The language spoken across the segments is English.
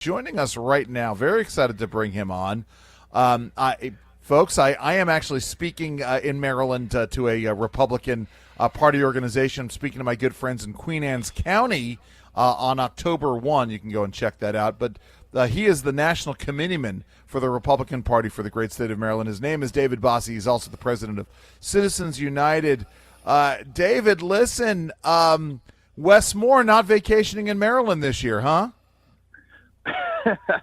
joining us right now. Very excited to bring him on. Folks, I am actually speaking in Maryland to a Republican party organization. I'm speaking to my good friends in Queen Anne's County on October 1. You can go and check that out. But he is the national committeeman for the Republican Party for the great state of Maryland. His name is David Bossie. He's also the president of Citizens United. David, listen, Wes Moore not vacationing in Maryland this year, huh?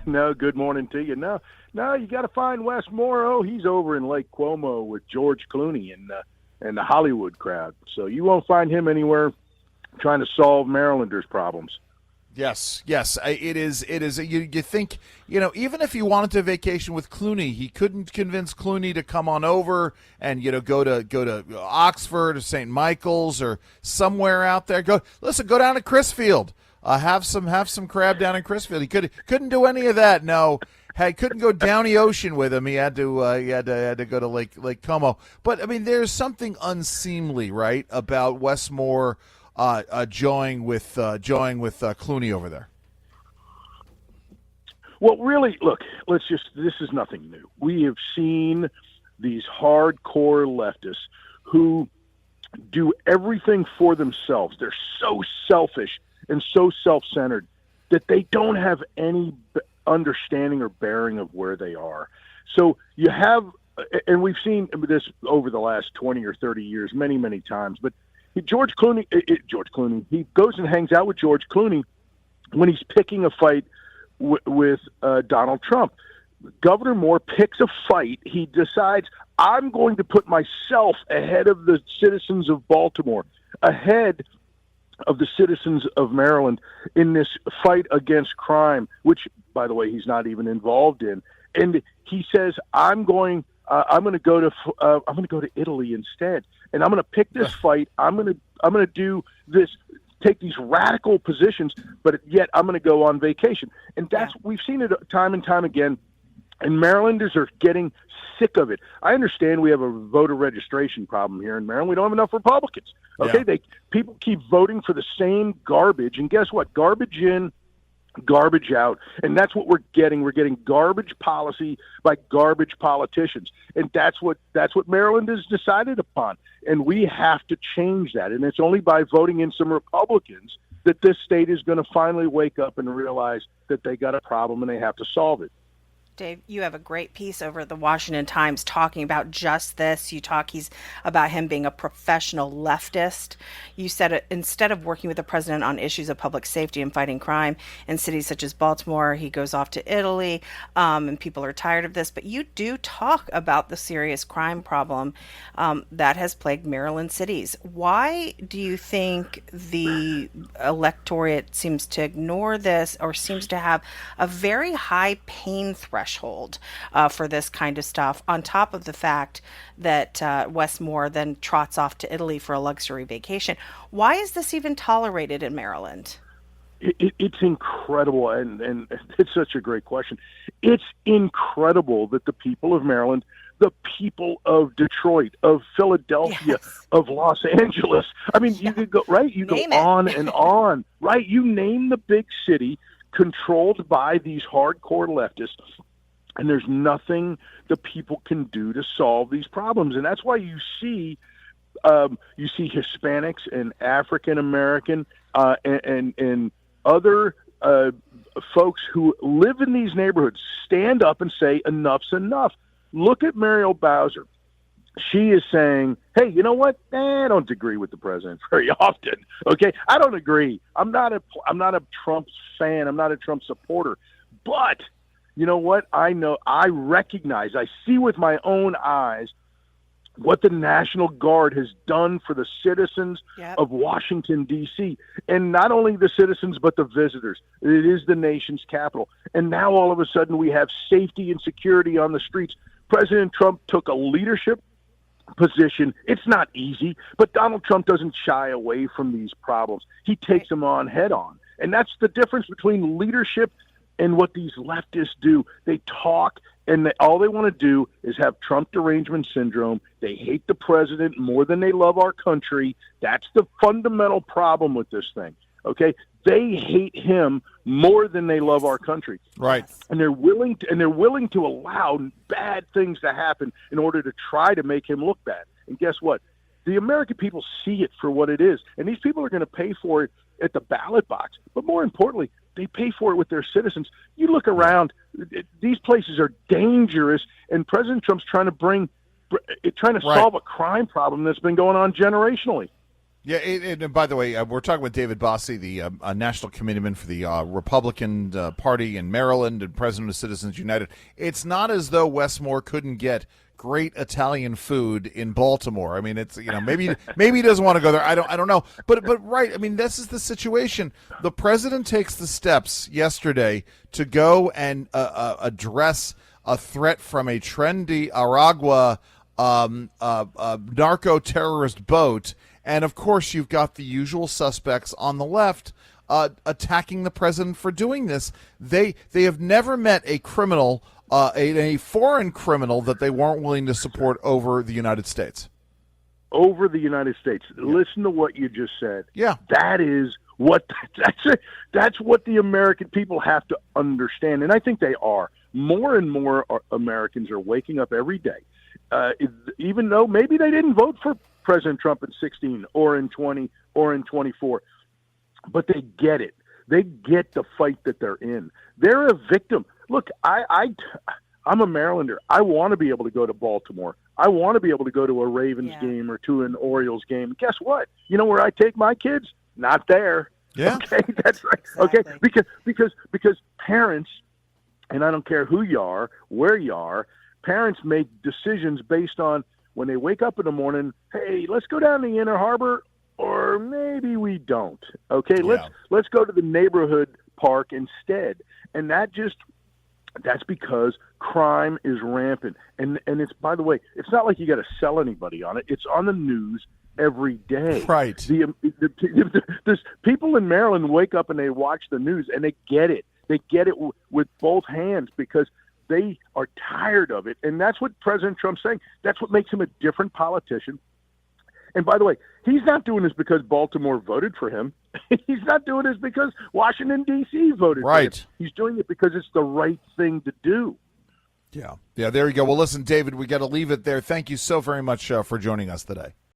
No, good morning to you. No, you got to find Wes Moore. Oh, he's over in Lake Como with George Clooney and the Hollywood crowd. So you won't find him anywhere trying to solve Marylanders' problems. Yes, it is. You think, even if he wanted to vacation with Clooney, he couldn't convince Clooney to come on over and go to Oxford or St. Michael's or somewhere out there. Go down to Crisfield. Have some crab down in Crisfield. He couldn't do any of that. No, couldn't go down the ocean with him. He had to go to Lake Como. But I mean, there's something unseemly, right, about Wes Moore joining with Clooney over there. Well, really, look, this is nothing new. We have seen these hardcore leftists who do everything for themselves. They're so selfish and so self-centered that they don't have any understanding or bearing of where they are. So you have, and we've seen this over the last 20 or 30 years, many, many times, but George Clooney, he goes and hangs out with George Clooney when he's picking a fight with Donald Trump. Governor Moore picks a fight. He decides, I'm going to put myself ahead of the citizens of Baltimore, ahead of the citizens of Maryland in this fight against crime, which, by the way, he's not even involved in. And he says, I'm going to go to Italy instead, and I'm going to pick this fight. I'm going to do this, take these radical positions, but yet I'm going to go on vacation. And we've seen it time and time again. And Marylanders are getting sick of it. I understand we have a voter registration problem here in Maryland. We don't have enough Republicans. Okay, Yeah. People keep voting for the same garbage, and guess what? Garbage in, garbage out, and that's what we're getting. We're getting garbage policy by garbage politicians, and that's what Maryland has decided upon. And we have to change that. And it's only by voting in some Republicans that this state is going to finally wake up and realize that they got a problem and they have to solve it. Dave, you have a great piece over at the Washington Times talking about just this. He's about him being a professional leftist. You said instead of working with the president on issues of public safety and fighting crime in cities such as Baltimore, he goes off to Italy, and people are tired of this. But you do talk about the serious crime problem that has plagued Maryland cities. Why do you think the electorate seems to ignore this or seems to have a very high pain threshold for this kind of stuff, on top of the fact that Wes Moore then trots off to Italy for a luxury vacation? Why is this even tolerated in Maryland? It's incredible, and it's such a great question. It's incredible that the people of Maryland, the people of Detroit, of Philadelphia, of Los Angeles, I mean, you could go, right? You go on and on, right? You name the big city controlled by these hardcore leftists, and there's nothing the people can do to solve these problems. And that's why you see Hispanics and African American and other folks who live in these neighborhoods stand up and say enough's enough. Look at Muriel Bowser. She is saying, hey, you know what? I don't agree with the president very often. Okay, I don't agree. I'm not a Trump fan. I'm not a Trump supporter. But you know what? I recognize, I see with my own eyes what the National Guard has done for the citizens of Washington, D.C. And not only the citizens, but the visitors. It is the nation's capital. And now all of a sudden we have safety and security on the streets. President Trump took a leadership position. It's not easy, but Donald Trump doesn't shy away from these problems. He takes them on head on. And that's the difference between leadership and what these leftists do. They talk, and all they want to do is have Trump derangement syndrome. They hate the president more than they love our country. That's the fundamental problem with this thing. Okay? they hate him more than they love our country. Right. And they're willing to allow bad things to happen in order to try to make him look bad. And guess what? The American people see it for what it is, and these people are going to pay for it at the ballot box. But more importantly, they pay for it with their citizens. You look around; these places are dangerous, and President Trump's trying to solve a crime problem that's been going on generationally. Yeah, and by the way, we're talking with David Bossie, the national committeeman for the Republican Party in Maryland and president of Citizens United. It's not as though Westmore couldn't get great Italian food in Baltimore. I mean, it's maybe he doesn't want to go there. I don't know. But right. I mean, this is the situation. The president takes the steps yesterday to go and address a threat from a trendy Aragua narco terrorist boat. And, of course, you've got the usual suspects on the left attacking the president for doing this. They have never met a criminal, a foreign criminal that they weren't willing to support over the United States. Over the United States. Yeah. Listen to what you just said. Yeah. That's what the American people have to understand. And I think they are. More and more Americans are waking up every day, even though maybe they didn't vote for President Trump in 16 or in 20 or in 24, but they get it. They get the fight that they're in. They're a victim. Look, I'm a Marylander. I want to be able to go to Baltimore. I want to be able to go to a Ravens game or to an Orioles game. Guess what? You know where I take my kids? Not there. Yeah. Okay, that's right. Exactly. Okay, because parents, and I don't care who you are, where you are, parents make decisions based on when they wake up in the morning, hey, let's go down to the Inner Harbor, or maybe we don't. Okay, let's go to the neighborhood park instead. And that's because crime is rampant. And it's, by the way, it's not like you got to sell anybody on it. It's on the news every day. Right. There's people in Maryland wake up and they watch the news and they get it. They get it with both hands because they are tired of it. And that's what President Trump's saying. That's what makes him a different politician. And by the way, he's not doing this because Baltimore voted for him. He's not doing this because Washington, D.C. voted for him. He's doing it because it's the right thing to do. Yeah, there you go. Well, listen, David, we got to leave it there. Thank you so very much for joining us today.